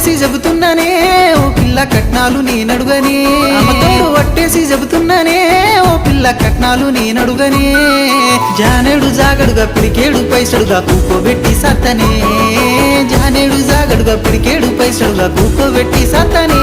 ఒట్టేసి చెబుతున్నానే ఓ పిల్ల కట్నాలు నేనడుగనే అమ్మతోడు ఒట్టేసి చెబుతున్నానే ఓ పిల్ల కట్నాలు నేనడుగనే జానేడు జాగడుగా పిడికేడు పైసడుగా కూకోబెట్టి సత్తనే జానేడు జాగడుగా పిడికేడు పైసడుగా కూకోబెట్టి సత్తనే